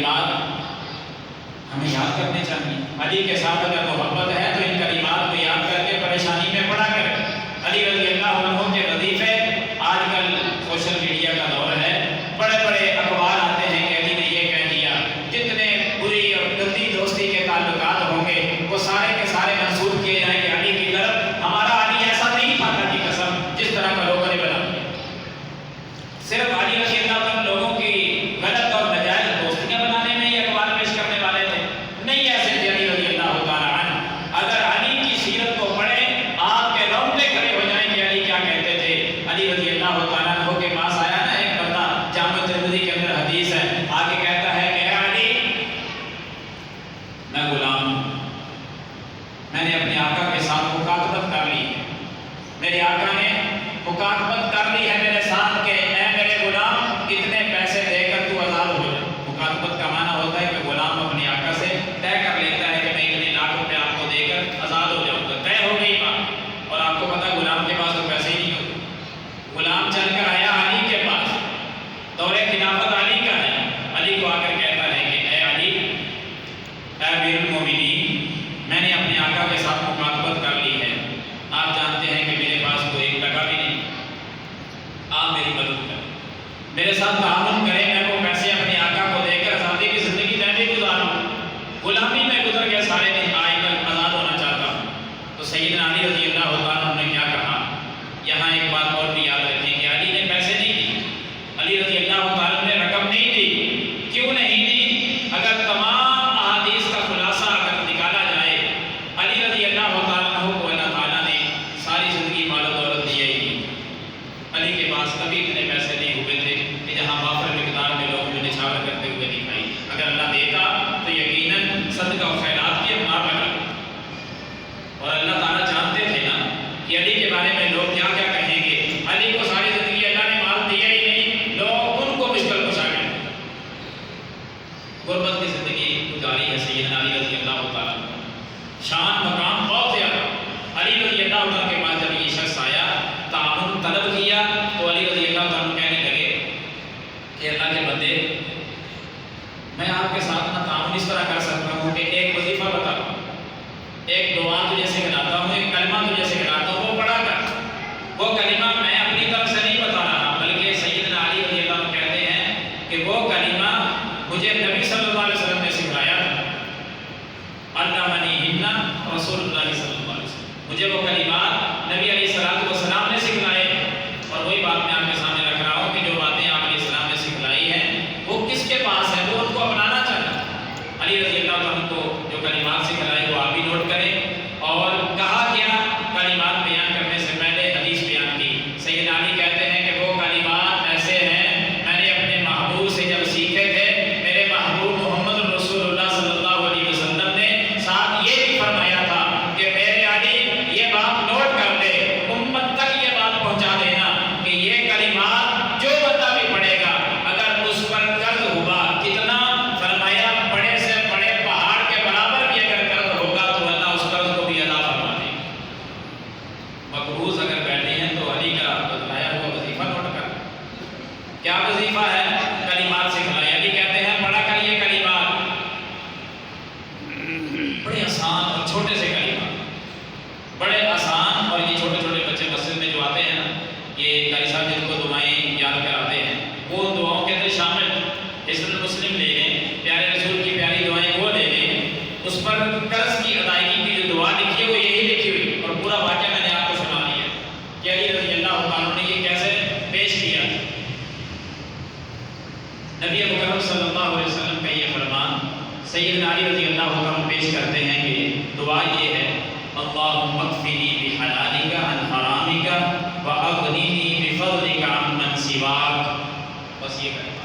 کلمات ہمیں یاد کرنے چاہیے۔ علی کے ساتھ اگر محبت ہے تو ان کلمات کو یاد کر کے پریشانی میں پڑا کرے۔ علی رضی اللہ عنہ کے وظیفے، آج کل سوشل میڈیا کا دور ہے، بڑے بڑے اخبار آتے ہیں کہ علی نے یہ کہہ دیا، جتنے بری اور گندی دوستی کے تعلقات ہوں گے وہ سارے کے سارے منسوخ کیے جائیں گے علی کی طرف۔ ہمارا علی ایسا نہیں تھا کی قسم جس طرح کا لوگوں نے بنا دیا۔ صرف علی رضی اللہ عنہ لوگوں کی غلط اور ناجائز دوستیاں بنانے میں یہ اخبار پیش کرنے والے تھے، نہیں ایسے تھے علی رضی اللہ تعالیٰ عنہ۔ اگر علی کی سیرت کو پڑھیں آپ کے رونگٹے کھڑے ہو جائیں کہ علی کیا کہتے تھے۔ علی رضی اللہ تعالیٰ عنہ کے پاس آیا نا ایک بندہ، جامع ترمذی کے اندر حدیث ہے، آگے کہتا ہے کہ اے علی میں غلام ہوں، میں نے اپنے آقا کے ساتھ مکاتبت کر لی ہے، میرے آقا نے مکاتبت کر لی ہے میرے ساتھ کہ اے میرے غلام اتنے پیسے دے کر تو آزاد ہو جا۔ مکاتبت کا معنی ہوتا ہے کہ غلام اپنے آقا سے طے کر لیتا ہے کہ میں اتنے لاکھ روپے آپ کو دے کر آزاد ہو جاؤں گا، طے ہو گئی بات۔ اور آپ کو پتا غلام کے پاس تو پیسے ہی نہیں ہوتے۔ غلام چل کر آیا علی کے پاس، دور خلافت علی کا ہے، علی کو آ کر کہتا ہے کہ اے علی، اے امیر المومنین، میں نے اپنے آقا کے ساتھ مکاتبت کر لی ہے، آپ جانتے ہیں کہ میرے پاس تو ایک ٹکا بھی نہیں، آپ میری مدد کریں، میرے ساتھ تعاون کریں، میں وہ پیسے اپنے آقا کو دے کر آزادی کی زندگی میں بھی گزاروں، غلامی میں گزر گئے سارے دن، آج کل آزاد ہونا چاہتا ہوں۔ تو سیدنا علی رضی اللہ عنہ نے کیا کہا؟ یہاں ایک بات اور بھی یاد رکھیں کہ علی نے پیسے نہیں دی، علی رضی اللہ عنہ نے رقم نہیں دی۔ کیوں نہیں دی؟ اگر تمام احادیث کا خلاصہ اگر نکالا جائے، علی رضی اللہ عنہ کو اللہ تعالیٰ نے ساری زندگی مال و دولت دی ہی، علی کے پاس کبھی اتنے پیسے نہیں ہوئے تھے کہ جہاں وافر مقدار میں لوگ انہیں نچھاور کرتے ہوئے دکھائی۔ اگر اللہ دیتا تو یقیناً صدقہ و خیرات کی اخبار لگا۔ اور اللہ تعالیٰ جانتے تھے نا کہ علی کے بارے میں لوگ کیا کیا کہیں گے۔ علی کو ساری زندگی اللہ نے مال دیا ہی نہیں، لوگ ان کو مشکل کشا گئے، غربت کی زندگی گزاری ہے سیدنا علی رضی اللہ تعالیٰ۔ شان مقام بہت زیادہ۔ علی رضی اللہ عنہ کے پاس جب یہ شخص آیا، تعاون طلب کیا، تو علی رضی اللہ عنہ کہنے لگے کہ اللہ کے بندے، میں آپ کے ساتھ نہ تعاون اس طرح کر سکتا ہوں کہ ایک وظیفہ بتا دوں، ایک دعا تجھے سکھلاتا ہوں، ایک کلمہ تجھے سکھلاتا ہوں، وہ پڑھا کر۔ وہ کلمہ میں اپنی طرف سے نہیں بتا رہا، بلکہ سیدنا علی رضی اللہ عنہ کہتے ہیں کہ وہ کلمہ مجھے نبی صلی اللہ علیہ وسلم نے سکھلایا تھا، علمنیہن رسول اللہ صلی اللہ علیہ وسلم، مجھے وہ کلمات نبی علیہ السلام نے سکھلائے۔ اور وہی بات میں آپ کے سامنے رکھ رہا ہوں کہ جو باتیں آپ علیہ السلام نے سکھلائی ہیں وہ کس کے پاس ہے، وہ ان کو اپنانا چاہتا۔ علی رضی اللہ عنہ کو جو کلمات سکھلائے وہ آپ بھی نوٹ کریں۔ اور کہا کیا؟ کلمات بیان کرنے سے پہلے حدیث بیان کی۔ سیدنا علی کہتے ہیں کہ وہ کلمات ایسے ہیں، میں نے اپنے محبوب سے جب سیکھے تھے، میرے محبوب محمد رسول اللہ صلی اللہ علیہ وسلم نے ساتھ یہ بھی فرمایا تھا کہ میرے علی یہ بات نوٹ کر دے، امت تک یہ بات پہنچا دینا کہ یہ کلمات جو بندہ بھی پڑھے گا اگر اس پر قرض ہوا کتنا، فرمایا بڑے سے بڑے پہاڑ کے برابر بھی اگر قرض ہوگا تو اللہ اس قرض کو بھی ادا فرما دے۔ مقروض اگر بیٹھے ہیں تو علی کا بتلایا ہوا وظیفہ نوٹ کر۔ کیا وظیفہ ہے؟ کلمات سکھلائے۔ علی کہتے ہیں پڑھا کر یہ کلمات، بڑے آسان اور چھوٹے سے کلمات، بڑے آسان۔ اور یہ چھوٹے چھوٹے بچے مسجد میں جو آتے ہیں نا، یہ قاری صاحب جن کو دعائیں یاد کراتے ہیں، وہ دعاؤں کے اندر شامل حصن مسلم لے لیں، پیارے رسول کی پیاری دعائیں وہ لے لیں، اس پر قرض کی ادائیگی کی جو دعا لکھی ہے وہ یہی لکھی ہوئی، اور پورا واقعہ میں نے آپ کو سنا دیا کہ علی رضی اللہ عنہ نے یہ کیسے پیش کیا۔ نبی مکرم صلی اللہ علیہ وسلم کا یہ فرمان سیدنا علی رضی اللہ عنہ پیش کرتے ہیں کہ دعا یہ ہے، اللہم اکفنی بحلالک عن حرامک واغننی بفضلک عمن سواک۔ بس یہ کریں۔